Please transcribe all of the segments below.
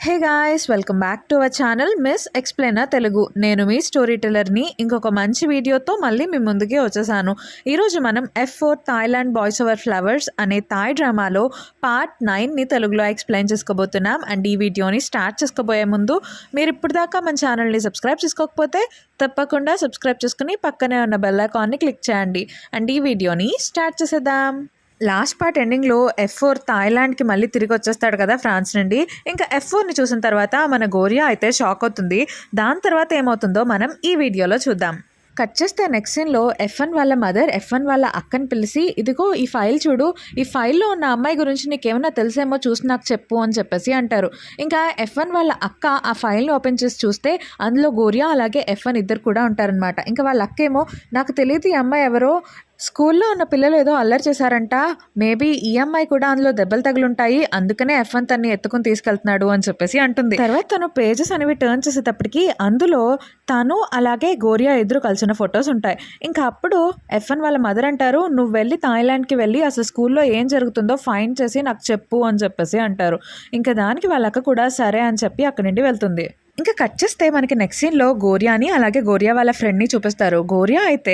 Hey guys, welcome back to our channel miss explainer Telugu. నేను మీ story టెల్లర్ని ఇంకొక మంచి వీడియోతో మళ్ళీ మీ ముందుకే వచ్చేసాను. ఈరోజు మనం F4 Thailand boys over flowers అనే థాయ్ డ్రామాలో పార్ట్ 9ని తెలుగులో ఎక్స్ప్లెయిన్ చేసుకోబోతున్నాం. అండ్ ఈ వీడియోని స్టార్ట్ చేసుకోబోయే ముందు మీరు ఇప్పుడు దాకా మన ఛానల్ని సబ్స్క్రైబ్ చేసుకోకపోతే తప్పకుండా సబ్స్క్రైబ్ చేసుకుని పక్కనే ఉన్న బెల్ ఐకాన్ని క్లిక్ చేయండి. అండ్ ఈ వీడియోని స్టార్ట్ చేసేద్దాం. లాస్ట్ పార్ట్ ఎండింగ్లో F4 థాయిలాండ్కి మళ్ళీ తిరిగి వచ్చేస్తాడు కదా ఫ్రాన్స్ నుండి. ఇంకా F4ని చూసిన తర్వాత మన గోరియా అయితే షాక్ అవుతుంది. దాని తర్వాత ఏమవుతుందో మనం ఈ వీడియోలో చూద్దాం. కట్ చేస్తే నెక్స్ట్ సీన్లో F1 వాళ్ళ మదర్ F1 వాళ్ళ అక్కని పిలిచి, ఇదిగో ఈ ఫైల్ చూడు, ఈ ఫైల్లో ఉన్న అమ్మాయి గురించి నీకేమైనా తెలిసేమో చూసి నాకు చెప్పు అని చెప్పేసి అంటారు. ఇంకా F1 వాళ్ళ అక్క ఆ ఫైల్ని ఓపెన్ చేసి చూస్తే అందులో గోరియా అలాగే F1 ఇద్దరు కూడా ఉంటారనమాట. ఇంకా వాళ్ళ అక్క ఏమో, నాకు తెలియదు ఈ అమ్మాయి ఎవరో, స్కూల్లో ఉన్న పిల్లలు ఏదో అల్లరి చేశారంట, మేబీ ఈ అమ్మాయి కూడా అందులో దెబ్బలు తగులుంటాయి, అందుకనే F1 తన్ని ఎత్తుకుని తీసుకెళ్తున్నాడు అని చెప్పేసి అంటుంది. తర్వాత తను పేజెస్ అనేవి టర్న్ చేసేటప్పటికి అందులో తను అలాగే గోరియా ఇద్దరు కలిసిన ఫొటోస్ ఉంటాయి. ఇంకా అప్పుడు F1 వాళ్ళ మదర్ అంటారు, నువ్వు వెళ్ళి థాయిలాండ్కి వెళ్ళి అసలు స్కూల్లో ఏం జరుగుతుందో ఫైండ్ చేసి నాకు చెప్పు అని చెప్పేసి అంటారు. ఇంకా దానికి వాళ్ళ అక్క కూడా సరే అని చెప్పి అక్కడి నుండి వెళ్తుంది. ఇంకా కట్ చేస్తే మనకి నెక్స్ట్ సీన్లో గోరియాని అలాగే గోరియా వాళ్ళ ఫ్రెండ్ని చూపిస్తారు. గోరియా అయితే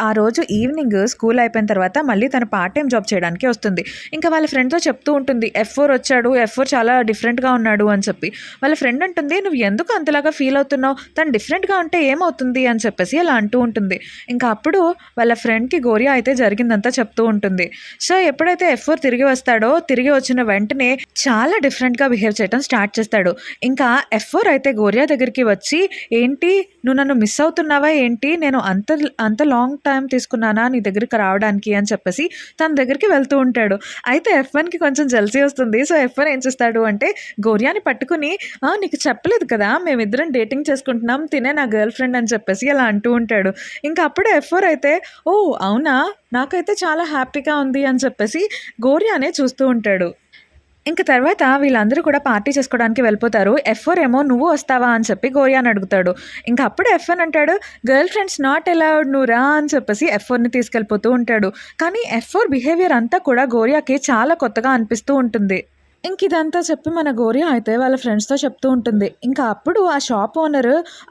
ఆ రోజు ఈవినింగ్ స్కూల్ అయిపోయిన తర్వాత మళ్ళీ తన పార్ట్ టైం జాబ్ చేయడానికి వస్తుంది. ఇంకా వాళ్ళ ఫ్రెండ్తో చెప్తూ ఉంటుంది, F4 వచ్చాడు, F4 చాలా డిఫరెంట్గా ఉన్నాడు అని చెప్పి. వాళ్ళ ఫ్రెండ్ అంటుంది, నువ్వు ఎందుకు అంతలాగా ఫీల్ అవుతున్నావు, తను డిఫరెంట్గా ఉంటే ఏమవుతుంది అని చెప్పేసి అలా అంటూ ఉంటుంది. ఇంకా అప్పుడు వాళ్ళ ఫ్రెండ్కి గోరియా అయితే జరిగిందంతా చెప్తూ ఉంటుంది. సో ఎప్పుడైతే F4 తిరిగి వస్తాడో, తిరిగి వచ్చిన వెంటనే చాలా డిఫరెంట్గా బిహేవ్ చేయడం స్టార్ట్ చేస్తాడు. ఇంకా F4 అయితే గోరియా దగ్గరికి వచ్చి, ఏంటి నువ్వు నన్ను మిస్ అవుతున్నావా ఏంటి, నేను అంత లాంగ్ టైం తీసుకున్నానా నీ దగ్గరికి రావడానికి అని చెప్పేసి తన దగ్గరికి వెళ్తూ ఉంటాడు. అయితే F1కి కొంచెం జల్సీ వస్తుంది. సో F1 ఏం చేస్తాడు అంటే గోరియాని పట్టుకుని, నీకు చెప్పలేదు కదా మేమిద్దరం డేటింగ్ చేసుకుంటున్నాం, తినే నా గర్ల్ ఫ్రెండ్ అని చెప్పేసి అలా అంటూ ఉంటాడు. ఇంకా అప్పుడు F4 అయితే, ఓ అవునా, నాకైతే చాలా హ్యాపీగా ఉంది అని చెప్పేసి గోరియానే చూస్తూ ఉంటాడు. ఇంకా తర్వాత వీళ్ళందరూ కూడా పార్టీ చేసుకోవడానికి వెళ్ళిపోతారు. F4 ఏమో నువ్వు వస్తావా అని చెప్పి గోరియాని అడుగుతాడు. ఇంకా అప్పుడు F1 అంటాడు, గర్ల్ ఫ్రెండ్స్ నాట్ అలౌడ్, నువ్వు రా అని చెప్పేసి F4ని తీసుకెళ్ళిపోతూ ఉంటాడు. కానీ F4 బిహేవియర్ అంతా కూడా గోరియాకి చాలా కొత్తగా అనిపిస్తూ ఉంటుంది. ఇంక ఇదంతా చెప్పి మన గోరియా అయితే వాళ్ళ ఫ్రెండ్స్తో చెప్తూ ఉంటుంది. ఇంకా అప్పుడు ఆ షాప్ ఓనర్,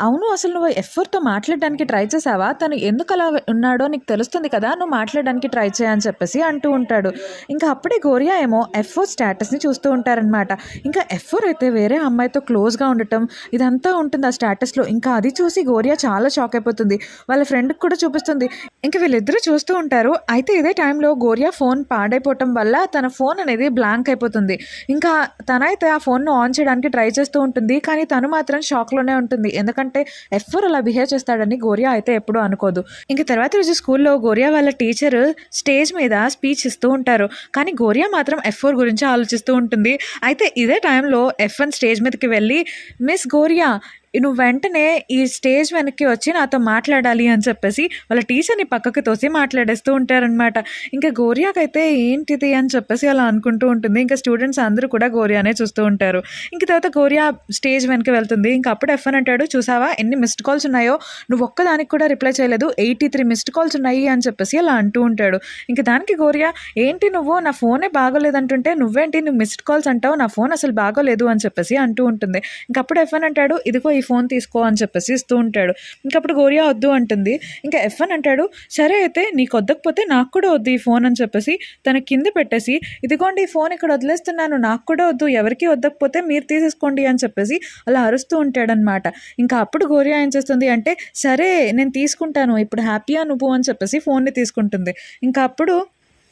అవును అసలు నువ్వు F4తో మాట్లాడడానికి ట్రై చేసావా, తను ఎందుకు అలా ఉన్నాడో నీకు తెలుస్తుంది కదా, నువ్వు మాట్లాడడానికి ట్రై చేయని చెప్పేసి అంటూ ఉంటాడు. ఇంకా అప్పుడే గోరియా ఏమో F4 స్టేటస్ని చూస్తూ ఉంటారనమాట. ఇంకా F4 అయితే వేరే అమ్మాయితో క్లోజ్గా ఉండటం ఇదంతా ఉంటుంది ఆ స్టేటస్లో. ఇంకా అది చూసి గోరియా చాలా షాక్ అయిపోతుంది. వాళ్ళ ఫ్రెండ్కి కూడా చూపిస్తుంది. ఇంకా వీళ్ళిద్దరూ చూస్తూ ఉంటారు. అయితే ఇదే టైంలో గోరియా ఫోన్ పాడైపోవటం వల్ల తన ఫోన్ అనేది బ్లాంక్ అయిపోతుంది. ఇంకా తనైతే ఆ ఫోన్ను ఆన్ చేయడానికి ట్రై చేస్తూ ఉంటుంది. కానీ తను మాత్రం షాక్లోనే ఉంటుంది. ఎందుకంటే F4 అలా బిహేవ్ చేస్తాడని గోరియా అయితే ఎప్పుడూ అనుకోదు. ఇంకా తర్వాత రోజు స్కూల్లో గోరియా వాళ్ళ టీచర్ స్టేజ్ మీద స్పీచ్ ఇస్తూ ఉంటారు. కానీ గోరియా మాత్రం F4 గురించి ఆలోచిస్తూ ఉంటుంది. అయితే ఇదే టైంలో F1 స్టేజ్ మీదకి వెళ్ళి, మిస్ గోరియా నువ్వు వెంటనే ఈ స్టేజ్ వెనక్కి వచ్చి నాతో మాట్లాడాలి అని చెప్పేసి వాళ్ళ టీచర్ని పక్కకి తోసి మాట్లాడేస్తూ ఉంటారనమాట. ఇంకా గోరియాకైతే ఏంటిది అని చెప్పేసి అలా అనుకుంటూ ఉంటుంది. ఇంకా స్టూడెంట్స్ అందరూ కూడా గోరియానే చూస్తూ ఉంటారు. ఇంక తర్వాత గోరియా స్టేజ్ వెనక్కి వెళ్తుంది. ఇంకా అప్పుడు F1 అంటాడు, చూసావా ఎన్ని మిస్డ్ కాల్స్ ఉన్నాయో, నువ్వు ఒక్కదానికి కూడా రిప్లై చేయలేదు, 83 మిస్డ్ కాల్స్ ఉన్నాయి అని చెప్పేసి అలా అంటూ ఉంటాడు. ఇంకా దానికి గోరియా, ఏంటి నువ్వు నా ఫోనే బాగోలేదంటుంటే నువ్వేంటి నువ్వు మిస్డ్ కాల్స్ అంటావు, నా ఫోన్ అసలు బాగోలేదు అని చెప్పేసి అంటూ ఉంటుంది. ఇంకప్పుడు F1 అంటాడు, ఇదిగో ఈ ఫోన్ తీసుకో అని చెప్పేసి ఇస్తూ ఉంటాడు. ఇంకప్పుడు గోరియా వద్దు అంటుంది. ఇంకా F1 అంటాడు, సరే అయితే నీకు వద్దకపోతే నాకు కూడా వద్దు ఈ ఫోన్ అని చెప్పేసి తన కింద పెట్టేసి, ఇదిగోండి ఈ ఫోన్ ఇక్కడ వదిలేస్తున్నాను, నాకు కూడా వద్దు, ఎవరికి వద్దకపోతే మీరు తీసేసుకోండి అని చెప్పేసి అలా అరుస్తూ ఉంటాడనమాట. ఇంకా అప్పుడు గోరియా ఏం చేస్తుంది అంటే, సరే నేను తీసుకుంటాను, ఇప్పుడు హ్యాపీయా నువ్వు అని చెప్పేసి ఫోన్ని తీసుకుంటుంది. ఇంకా అప్పుడు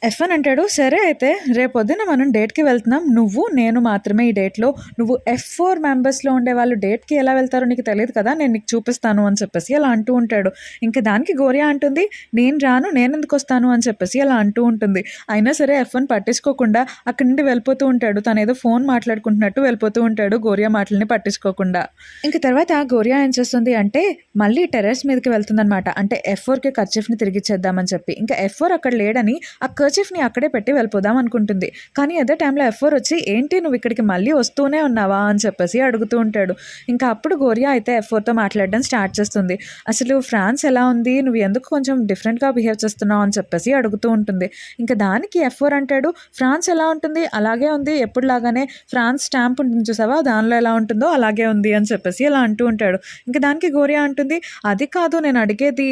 F1 అంటాడు, సరే అయితే రేపొద్దున మనం డేట్కి వెళ్తున్నాం, నువ్వు నేను మాత్రమే ఈ డేట్లో, నువ్వు F4 మెంబర్స్లో ఉండే వాళ్ళు డేట్కి ఎలా వెళ్తారో నీకు తెలియదు కదా, నేను నీకు చూపిస్తాను అని చెప్పేసి అలా అంటూ ఉంటాడు. ఇంకా దానికి గోరియా అంటుంది, నేను రాను, నేను ఎందుకు వస్తాను అని చెప్పేసి అలా అంటూ ఉంటుంది. అయినా సరే F1 పట్టించుకోకుండా అక్కడి నుండి వెళ్ళిపోతూ ఉంటాడు. తను ఏదో ఫోన్ మాట్లాడుకుంటున్నట్టు వెళ్ళిపోతూ ఉంటాడు, గోరియా మాటలని పట్టించుకోకుండా. ఇంకా తర్వాత గోరియా ఏం చేస్తుంది అంటే మళ్ళీ టెర్రస్ మీదకి వెళ్తుందనమాట. అంటే F4కి కర్చీఫ్ని తిరిగిచ్చేద్దామని చెప్పి. ఇంకా F4 అక్కడ లేడని ఆ కర్చీఫ్ని అక్కడే పెట్టి వెళ్ళిపోదాం అనుకుంటుంది. కానీ అదే టైంలో F4 వచ్చి ఏంటి నువ్వు ఇక్కడికి మళ్ళీ వస్తూనే ఉన్నావా అని చెప్పేసి అడుగుతూ ఉంటాడు. ఇంకా అప్పుడు గోరియా అయితే F4తో మాట్లాడడం స్టార్ట్ చేస్తుంది. అసలు ఫ్రాన్స్ ఎలా ఉంది, నువ్వు ఎందుకు కొంచెం డిఫరెంట్గా బిహేవ్ చేస్తున్నావు అని చెప్పేసి అడుగుతూ ఉంటుంది. ఇంకా దానికి F4 అంటాడు, ఫ్రాన్స్ ఎలా ఉంటుంది, అలాగే ఉంది, ఎప్పుడులాగానే ఫ్రాన్స్ స్టాంప్ ఉంటుంది చూసావా, దానిలో ఎలా ఉంటుందో అలాగే ఉంది అని చెప్పేసి అలా అంటూ ఉంటాడు. ఇంకా దానికి గోరియా అంటుంది, అది కాదు నేను అడిగేది,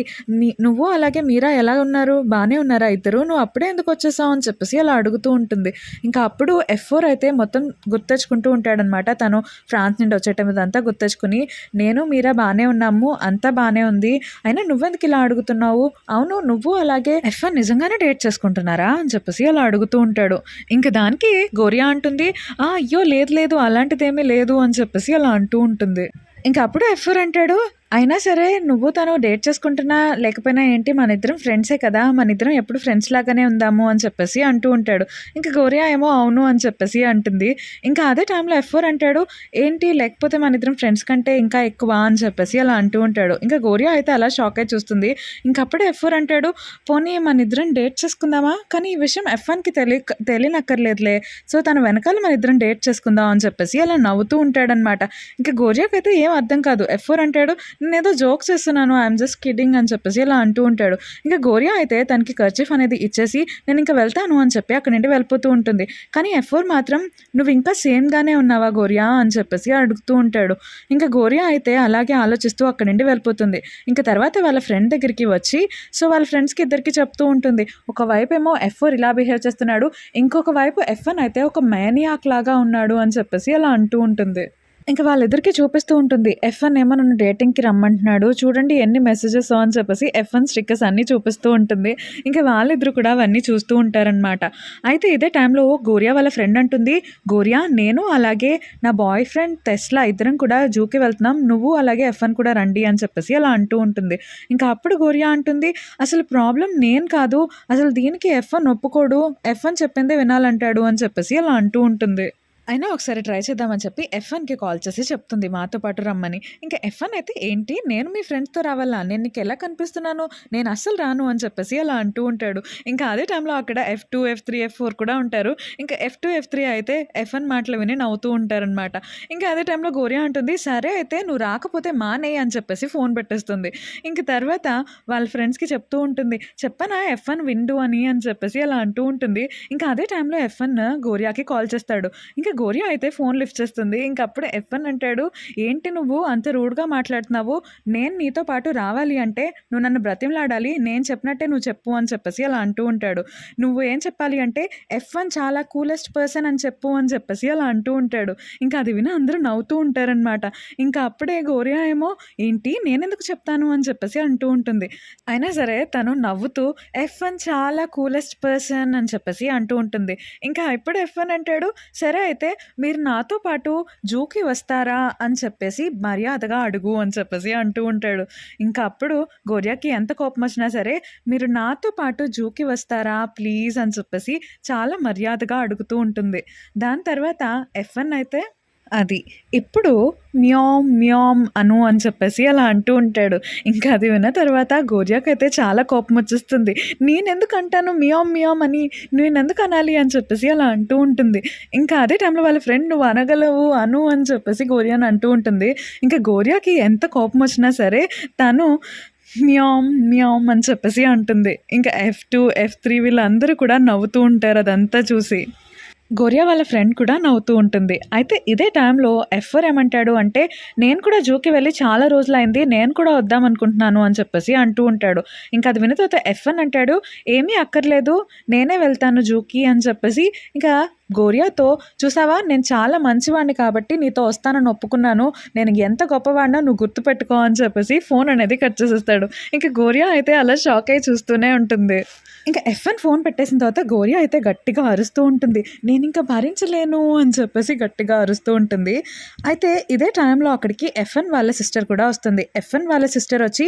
నువ్వు అలాగే మీరా ఎలా ఉన్నారు, బాగానే ఉన్నారా ఇద్దరు, నువ్వు అప్పుడే ఎందుకు వచ్చేసావు అని చెప్పేసి అలా అడుగుతూ ఉంటుంది. ఇంకా అప్పుడు F4 అయితే మొత్తం గుర్తెచ్చుకుంటూ ఉంటాడనమాట. తను ఫ్రాన్స్ నుండి వచ్చేటం ఇదంతా గుర్తెచ్చుకుని, నేను మీరా బాగానే ఉన్నాము, అంతా బాగానే ఉంది, అయినా నువ్వెందుకు ఇలా అడుగుతున్నావు, అవును నువ్వు అలాగే F1 నిజంగానే డేట్ చేసుకుంటున్నారా అని చెప్పేసి అలా అడుగుతూ ఉంటాడు. ఇంకా దానికి గోరియా అంటుంది, అయ్యో లేదు లేదు అలాంటిదేమీ లేదు అని చెప్పేసి అలా అంటూ ఉంటుంది. ఇంకా అప్పుడు F4 అంటాడు, అయినా సరే నువ్వు తను డేట్ చేసుకుంటున్నా లేకపోయినా ఏంటి, మన ఇద్దరం ఫ్రెండ్సే కదా, మన ఇద్దరం ఎప్పుడు ఫ్రెండ్స్ లాగానే ఉందాము అని చెప్పేసి అంటూ ఉంటాడు. ఇంకా గోరియా ఏమో అవును అని చెప్పేసి అంటుంది. ఇంకా అదే టైంలో F4 అంటాడు, ఏంటి లేకపోతే మన ఇద్దరం ఫ్రెండ్స్ కంటే ఇంకా ఎక్కువ అని చెప్పేసి అలా అంటూ ఉంటాడు. ఇంకా గోరియా అయితే అలా షాక్ అయి చూస్తుంది. ఇంకప్పుడే F4 అంటాడు, పోనీ మన ఇద్దరం డేట్ చేసుకుందామా, కానీ ఈ విషయం F1కి తెలియనక్కర్లేదులే, సో తన వెనకాల మన ఇద్దరం డేట్ చేసుకుందాం అని చెప్పేసి అలా నవ్వుతూ ఉంటాడనమాట. ఇంకా గోరియాకైతే ఏం అర్థం కాదు. F4 అంటాడు, నేను ఏదో జోక్స్ చేస్తున్నాను, ఐఎమ్ జస్ట్ కిడ్డింగ్ అని చెప్పేసి ఇలా అంటూ ఉంటాడు. ఇంకా గోరియా అయితే తనకి కర్చీఫ్ అనేది ఇచ్చేసి నేను ఇంకా వెళ్తాను అని చెప్పి అక్కడి నుండి వెళ్ళిపోతూ ఉంటుంది. కానీ F4 మాత్రం నువ్వు ఇంకా సేమ్గానే ఉన్నావా గోరియా అని చెప్పేసి అడుగుతూ ఉంటాడు. ఇంకా గోరియా అయితే అలాగే ఆలోచిస్తూ అక్కడి నుండి వెళ్ళిపోతుంది. ఇంకా తర్వాత వాళ్ళ ఫ్రెండ్ దగ్గరికి వచ్చి సో వాళ్ళ ఫ్రెండ్స్కి ఇద్దరికి చెప్తూ ఉంటుంది. ఒకవైపు ఏమో F4 ఇలా బిహేవ్ చేస్తున్నాడు, ఇంకొక వైపు F1 అయితే ఒక మేనియాక్ లాగా ఉన్నాడు అని చెప్పేసి అలా అంటూ ఉంటుంది. ఇంకా వాళ్ళిద్దరికీ చూపిస్తూ ఉంటుంది. F1 ఏమో నన్ను డేటింగ్కి రమ్మంటున్నాడు, చూడండి ఎన్ని మెసేజెస్ అని చెప్పేసి F1 స్టిక్కర్స్ అన్నీ చూపిస్తూ ఉంటుంది. ఇంకా వాళ్ళిద్దరు కూడా అవన్నీ చూస్తూ ఉంటారనమాట. అయితే ఇదే టైంలో గోరియా వాళ్ళ ఫ్రెండ్ అంటుంది, గోరియా నేను అలాగే నా బాయ్ ఫ్రెండ్ టెస్లా ఇద్దరం కూడా జూకి వెళ్తున్నాం, నువ్వు అలాగే F1 కూడా రండి అని చెప్పేసి అలా అంటూ ఉంటుంది. ఇంకా అప్పుడు గోరియా అంటుంది, అసలు ప్రాబ్లం నేను కాదు, అసలు దీనికి F1 ఒప్పుకోడు, F1 చెప్పిందే వినాలంటాడు అని చెప్పేసి అలా అంటూ ఉంటుంది. అయినా ఒకసారి ట్రై చేద్దామని చెప్పి F1కి కాల్ చేసి చెప్తుంది మాతో పాటు రమ్మని. ఇంకా F1 అయితే ఏంటి నేను మీ ఫ్రెండ్స్తో రావాలా, నేను నీకు ఎలా కనిపిస్తున్నాను, నేను అస్సలు రాను అని చెప్పేసి అలా అంటూ ఉంటాడు. ఇంకా అదే టైంలో అక్కడ F2 F3 F4 కూడా ఉంటారు. ఇంకా F2 F3 అయితే F1 మాటలు విని నవ్వుతూ ఉంటారనమాట. ఇంకా అదే టైంలో గోరియా అంటుంది, సరే అయితే నువ్వు రాకపోతే మానే అని చెప్పేసి ఫోన్ పెట్టేస్తుంది. ఇంక తర్వాత వాళ్ళ ఫ్రెండ్స్కి చెప్తూ ఉంటుంది, చెప్పనా F1 విండు అని చెప్పేసి అలా అంటూ ఉంటుంది. ఇంకా అదే టైంలో F1 గోరియాకి కాల్ చేస్తాడు. ఇంకా గోరియా అయితే ఫోన్ లిఫ్ట్ చేస్తుంది. ఇంకప్పుడే F1 అంటాడు, ఏంటి నువ్వు అంత రూడ్గా మాట్లాడుతున్నావు, నేను నీతో పాటు రావాలి అంటే నువ్వు నన్ను బ్రతిమలాడాలి, నేను చెప్పినట్టే నువ్వు చెప్పు అని చెప్పేసి అలా అంటూ ఉంటాడు. నువ్వు ఏం చెప్పాలి అంటే F1 చాలా కూలెస్ట్ పర్సన్ అని చెప్పు అని చెప్పేసి అలా అంటూ ఉంటాడు. ఇంకా అది విని అందరూ నవ్వుతూ ఉంటారనమాట. ఇంకా అప్పుడే గోరియా ఏమో ఏంటి నేనెందుకు చెప్తాను అని చెప్పేసి అంటూ ఉంటుంది. అయినా సరే తను నవ్వుతూ F1 చాలా కూలెస్ట్ పర్సన్ అని చెప్పేసి అంటూ ఉంటుంది. ఇంకా ఇప్పుడు F1 అంటాడు, సరే అయితే మీరు నాతో పాటు జూకి వస్తారా అని చెప్పేసి మర్యాదగా అడుగు అని చెప్పేసి అంటూ ఉంటాడు. ఇంకా అప్పుడు గోరియాకి ఎంత కోపం వచ్చినా సరే మీరు నాతో పాటు జూకి వస్తారా ప్లీజ్ అని చెప్పేసి చాలా మర్యాదగా అడుగుతూ ఉంటుంది. దాని తర్వాత F1 అయితే అది ఇప్పుడు మ్యామ్ మ్యామ్ అను అని చెప్పేసి అలా అంటూ ఉంటాడు. ఇంకా అది విన్న తర్వాత గోరియాకైతే చాలా కోపం వచ్చేస్తుంది. నేనెందుకు అంటాను మ్యామ్ మ్యామ్ అని, నేనెందుకు అనాలి అని చెప్పేసి అలా అంటూ ఉంటుంది. ఇంకా అదే టైంలో వాళ్ళ ఫ్రెండ్ నువ్వు అనగలవు అను అని చెప్పేసి గోరియాని అంటూ ఉంటుంది. ఇంకా గోరియాకి ఎంత కోపం వచ్చినా సరే తను మ్యామ్ మ్యామ్ అని చెప్పేసి అంటుంది. ఇంకా F2 F3 వీళ్ళందరూ కూడా నవ్వుతూ ఉంటారు అదంతా చూసి. గోరియా వాళ్ళ ఫ్రెండ్ కూడా నవ్వుతూ ఉంటుంది. అయితే ఇదే టైంలో F4 ఏమంటాడు అంటే నేను కూడా జూకి వెళ్ళి చాలా రోజులైంది, నేను కూడా వద్దాం అనుకుంటున్నాను అని చెప్పేసి అంటూ ఉంటాడు. ఇంకా అది విన్న తర్వాత F1 అంటాడు, ఏమీ అక్కర్లేదు నేనే వెళ్తాను జూకి అని చెప్పేసి ఇంకా గోరియాతో చూసావా నేను చాలా మంచివాడిని కాబట్టి నీతో వస్తానని ఒప్పుకున్నాను, నేను ఎంత గొప్పవాడినో నువ్వు గుర్తుపెట్టుకో అని చెప్పేసి ఫోన్ అనేది కట్ చేసేస్తాడు. ఇంకా గోరియా అయితే అలా షాక్ అయి చూస్తూనే ఉంటుంది. ఇంకా F1 ఫోన్ పెట్టేసిన తర్వాత గోరియా అయితే గట్టిగా అరుస్తూ ఉంటుంది, నేను ఇంకా భరించలేను అని చెప్పేసి గట్టిగా అరుస్తూ ఉంటుంది. అయితే ఇదే టైంలో అక్కడికి F1 వాళ్ళ సిస్టర్ కూడా వస్తుంది. F1 వాళ్ళ సిస్టర్ వచ్చి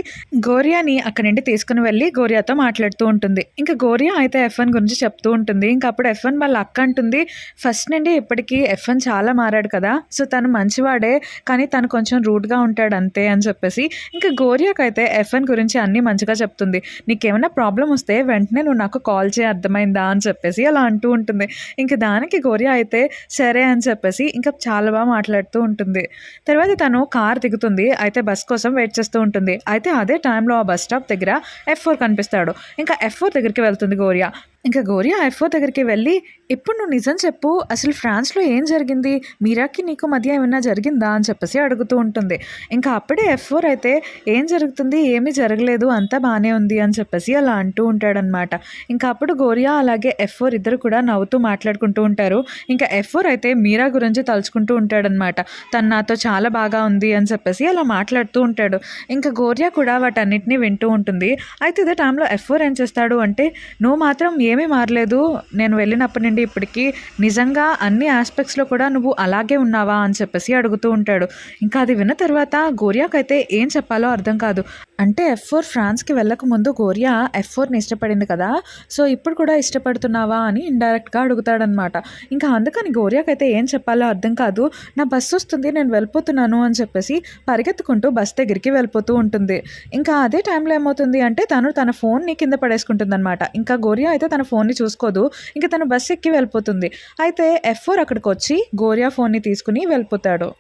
గోరియాని అక్కడి నుండి తీసుకుని వెళ్ళి గోరియాతో మాట్లాడుతూ ఉంటుంది. ఇంకా గోరియా అయితే F1 గురించి చెప్తూ ఉంటుంది. ఇంకా అప్పుడు F1 వాళ్ళ అక్క అంటుంది, ఫస్ట్ నుండి ఇప్పటికీ F1 చాలా మారాడు కదా, సో తను మంచివాడే కానీ తను కొంచెం రూడ్గా ఉంటాడు అంతే అని చెప్పేసి ఇంకా గోరియాకైతే F1 గురించి అన్నీ మంచిగా చెప్తుంది. నీకేమైనా ప్రాబ్లం వస్తే వెంటనే వెంటనే నువ్వు నాకు కాల్ చేయి అర్థమైందా అని చెప్పేసి అలా అంటూ ఉంటుంది. ఇంక దానికి గోరియా అయితే సరే అని చెప్పేసి ఇంకా చాలా బాగా మాట్లాడుతూ ఉంటుంది. తర్వాత తను కార్ దిగుతుంది. అయితే బస్ కోసం వెయిట్ చేస్తూ ఉంటుంది. అయితే అదే టైంలో ఆ బస్ స్టాప్ దగ్గర F4 కనిపిస్తాడు. ఇంకా F4 దగ్గరికి వెళ్తుంది గోరియా. ఇంకా గోరియా F4 దగ్గరికి వెళ్ళి, ఇప్పుడు నువ్వు నిజం చెప్పు, అసలు ఫ్రాన్స్‌లో ఏం జరిగింది? మీరాకి నీకు మధ్య ఏమన్నా జరిగిందా అని చెప్పేసి అడుగుతూ ఉంటుంది. ఇంకా అప్పుడే F4 అయితే ఏం జరుగుతుంది? ఏమీ జరగలేదు, అంతా బానే ఉంది అని చెప్పేసి అలా అంటూ ఉంటాడనమాట. ఇంకా అప్పుడు గోరియా అలాగే F4 ఇద్దరు కూడా నవ్వుతూ మాట్లాడుకుంటూ ఉంటారు. ఇంకా F4 అయితే మీరా గురించి తలుచుకుంటూ ఉంటాడనమాట. తను నాతో చాలా బాగా ఉంది అని చెప్పేసి అలా మాట్లాడుతూ ఉంటాడు. ఇంకా గోరియా కూడా వాటన్నిటిని వింటూ ఉంటుంది. అయితే ఇదే టైంలో F4 ఏం చేస్తాడు అంటే, నువ్వు మాత్రం ఏమీ మారలేదు, నేను వెళ్ళినప్పటి నుండి ఇప్పటికీ నిజంగా అన్ని ఆస్పెక్ట్స్లో కూడా నువ్వు అలాగే ఉన్నావా అని చెప్పేసి అడుగుతూ ఉంటాడు. ఇంకా అది విన్న తర్వాత గోరియాకైతే ఏం చెప్పాలో అర్థం కాదు. అంటే F4 ఫ్రాన్స్కి వెళ్ళక ముందు గోరియా F4ని ఇష్టపడింది కదా, సో ఇప్పుడు కూడా ఇష్టపడుతున్నావా అని ఇండైరెక్ట్గా అడుగుతాడనమాట. ఇంకా అందుకని గోరియాకైతే ఏం చెప్పాలో అర్థం కాదు. నా బస్సు వస్తుంది, నేను వెళ్ళిపోతున్నాను అని చెప్పేసి పరిగెత్తుకుంటూ బస్ దగ్గరికి వెళ్ళిపోతూ ఉంటుంది. ఇంకా అదే టైంలో ఏమవుతుంది అంటే తను తన ఫోన్ని కింద పడేసుకుంటుంది అనమాట. ఇంకా గోరియా అయితే తన ఫోన్ని చూసుకోదు. ఇంకా తను బస్ ఎక్కి వెళ్ళిపోతుంది. అయితే F4 అక్కడికి వచ్చి గోరియా ఫోన్ని తీసుకుని వెళ్ళిపోతాడు.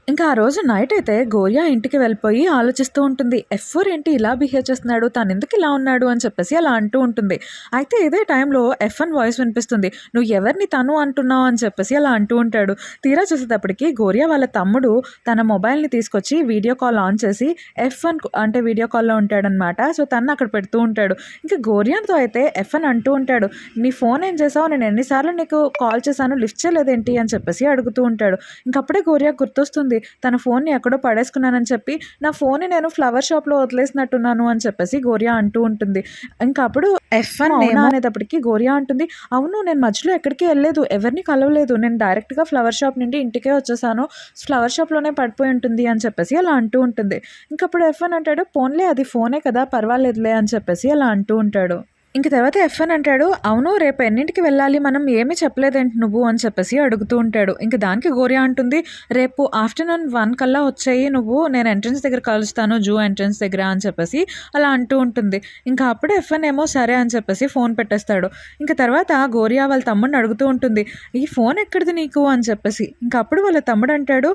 ఇంకా ఆ రోజు నైట్ అయితే గోరియా ఇంటికి వెళ్ళిపోయి ఆలోచిస్తూ ఉంటుంది. F4 ఏంటి ఇలా బిహేవ్ చేస్తున్నాడు, తను ఎందుకు ఇలా ఉన్నాడు అని చెప్పేసి అలా అంటూ ఉంటుంది. అయితే ఇదే టైంలో F1 వాయిస్ వినిపిస్తుంది. నువ్వు ఎవరిని తను అంటున్నావు అని చెప్పేసి అలా అంటూ ఉంటాడు. తీరా చూసేటప్పటికి గోరియా వాళ్ళ తమ్ముడు తన మొబైల్ని తీసుకొచ్చి వీడియో కాల్ ఆన్ చేసి F1 అంటే వీడియో కాల్లో ఉంటాడనమాట. సో తను అక్కడ పెడుతూ ఉంటాడు. ఇంకా గోరియాతో అయితే F1 అంటూ ఉంటాడు, నీ ఫోన్ ఏం చేసావు, నేను ఎన్నిసార్లు నీకు కాల్ చేశాను, లిఫ్ట్ చేయలేదేంటి అని చెప్పేసి అడుగుతూ ఉంటాడు. ఇంకప్పుడే గోరియా గుర్తొస్తుంది, తన ఫోన్ని ఎక్కడో పడేసుకున్నానని చెప్పి నా ఫోన్ని నేను ఫ్లవర్ షాప్లో వదిలేసినట్టున్నాను అని చెప్పేసి గోరియా అంటూ ఉంటుంది. ఇంకా అప్పుడు F1 అనేటప్పటికి గోరియా అంటుంది, అవును నేను మధ్యలో ఎక్కడికి వెళ్ళలేదు, ఎవరిని కలవలేదు, నేను డైరెక్ట్గా ఫ్లవర్ షాప్ నుండి ఇంటికే వచ్చేసాను, ఫ్లవర్ షాప్లోనే పడిపోయి ఉంటుంది అని చెప్పేసి అలా అంటూ ఉంటుంది. ఇంకప్పుడు F1 అంటాడు, పోన్లే అది ఫోనే కదా పర్వాలేదులే అని చెప్పేసి అలా అంటూ ఉంటాడు. ఇంక తర్వాత F1 అంటాడు, అవును రేపు ఎన్నింటికి వెళ్ళాలి, మనం ఏమీ చెప్పలేదేంటి నువ్వు అని చెప్పేసి అడుగుతూ ఉంటాడు. ఇంక దానికి గోరియా అంటుంది, రేపు ఆఫ్టర్నూన్ 1 కల్లా వచ్చేయి నువ్వు, నేను ఎంట్రన్స్ దగ్గర కలుస్తాను, జూ ఎంట్రన్స్ దగ్గర అని చెప్పేసి అలా అంటూ ఉంటుంది. ఇంకా అప్పుడే F1 ఏమో సరే అని చెప్పేసి ఫోన్ పెట్టేస్తాడు. ఇంకా తర్వాత గోరియా వాళ్ళ తమ్ముడిని అడుగుతూ ఉంటుంది, ఈ ఫోన్ ఎక్కడిది నీకు అని చెప్పేసి. ఇంకా అప్పుడు వాళ్ళ తమ్ముడు అంటాడు,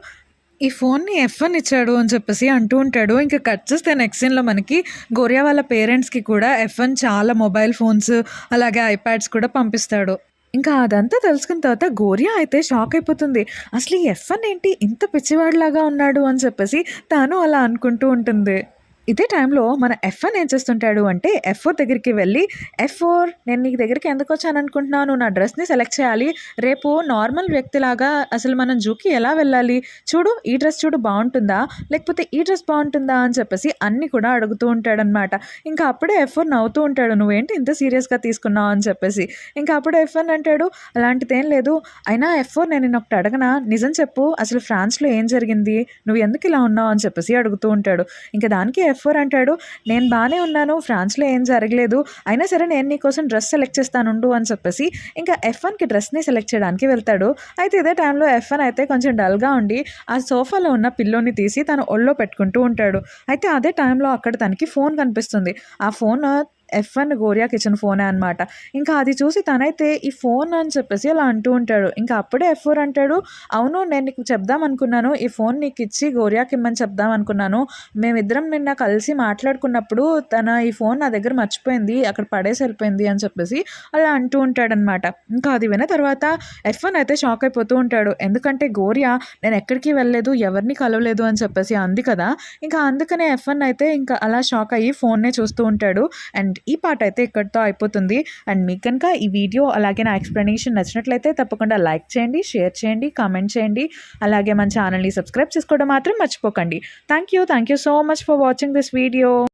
ఈ ఫోన్ని F1 ఇచ్చాడు అని చెప్పేసి అంటూ ఉంటాడు. ఇంకా కట్ చేస్తే నెక్స్ట్ సీన్లో మనకి గోరియా వాళ్ళ పేరెంట్స్కి కూడా F1 చాలా మొబైల్ ఫోన్స్ అలాగే ఐప్యాడ్స్ కూడా పంపిస్తాడు. ఇంకా అదంతా తెలుసుకున్న తర్వాత గోరియా అయితే షాక్ అయిపోతుంది. అసలు ఈ F1 ఏంటి ఇంత పిచ్చివాడిలాగా ఉన్నాడు అని చెప్పేసి తాను అలా అనుకుంటూ ఉంటుంది. ఇదే టైంలో మన F1 ఏం చేస్తుంటాడు అంటే F4 దగ్గరికి వెళ్ళి, F4 నేను నీ దగ్గరికి ఎందుకు వచ్చాను అనుకుంటున్నాను, నువ్వు నా డ్రెస్ని సెలెక్ట్ చేయాలి, రేపు నార్మల్ వ్యక్తిలాగా అసలు మనం జూకి ఎలా వెళ్ళాలి, చూడు ఈ డ్రెస్ చూడు బాగుంటుందా లేకపోతే ఈ డ్రెస్ బాగుంటుందా అని చెప్పేసి అన్నీ కూడా అడుగుతూ ఉంటాడనమాట. ఇంకా అప్పుడే F4 నవ్వుతూ ఉంటాడు, నువ్వేంటి ఇంత సీరియస్గా తీసుకున్నావు అని చెప్పేసి. ఇంకా అప్పుడు F1 అంటాడు, అలాంటిదేం లేదు, అయినా F4 నేను ఒకటి అడగనా, నిజం చెప్పు, అసలు ఫ్రాన్స్లో ఏం జరిగింది, నువ్వు ఎందుకు ఇలా ఉన్నావు అని చెప్పేసి అడుగుతూ ఉంటాడు. ఇంకా దానికి F4 అంటాడు, నేను బాగానే ఉన్నాను, ఫ్రాన్స్లో ఏం జరగలేదు, అయినా సరే నేను నీకోసం డ్రెస్ సెలెక్ట్ చేస్తానుండు అని చెప్పేసి ఇంకా F1కి డ్రెస్ని సెలెక్ట్ చేయడానికి వెళ్తాడు. అయితే ఇదే టైంలో F1 అయితే కొంచెం డల్గా ఉండి ఆ సోఫాలో ఉన్న పిల్లోని తీసి తను ఒళ్ళో పెట్టుకుంటూ ఉంటాడు. అయితే అదే టైంలో అక్కడ తనకి ఫోన్ కనిపిస్తుంది. ఆ ఫోన్ F1 గోరియా కిచెన్ ఫోనే అనమాట. ఇంకా అది చూసి తనైతే ఈ ఫోన్ అని చెప్పేసి అలా అంటూ ఉంటాడు. ఇంకా అప్పుడే F4 అంటాడు, అవును నేను నీకు చెప్దాం అనుకున్నాను, ఈ ఫోన్ నీకు ఇచ్చి గోరియాకి ఇమ్మని చెప్దాం అనుకున్నాను, మేమిద్దరం నిన్న కలిసి మాట్లాడుకున్నప్పుడు తన ఈ ఫోన్ నా దగ్గర మర్చిపోయింది, అక్కడ పడేసి వెళ్ళిపోయింది అని చెప్పేసి అలా అంటూ ఉంటాడనమాట. ఇంకా అది విన్న తర్వాత F1 అయితే షాక్ అయిపోతూ ఉంటాడు. ఎందుకంటే గోరియా నేను ఎక్కడికి వెళ్ళలేదు, ఎవరిని కలవలేదు అని చెప్పేసి అంది కదా. ఇంకా అందుకనే F1 అయితే ఇంకా అలా షాక్ అయ్యి ఫోన్నే చూస్తూ ఉంటాడు. అండ్ ఈ పార్ట్ అయితే ఇక్కడితో అయిపోతుంది. అండ్ మీకు కనుక ఈ వీడియో అలాగే నా ఎక్స్ప్లెనేషన్ నచ్చినట్లయితే తప్పకుండా లైక్ చేయండి, షేర్ చేయండి, కామెంట్ చేయండి, అలాగే మన ఛానల్ని సబ్స్క్రైబ్ చేసుకోవడం మాత్రం మర్చిపోకండి. Thank you so much for watching this video.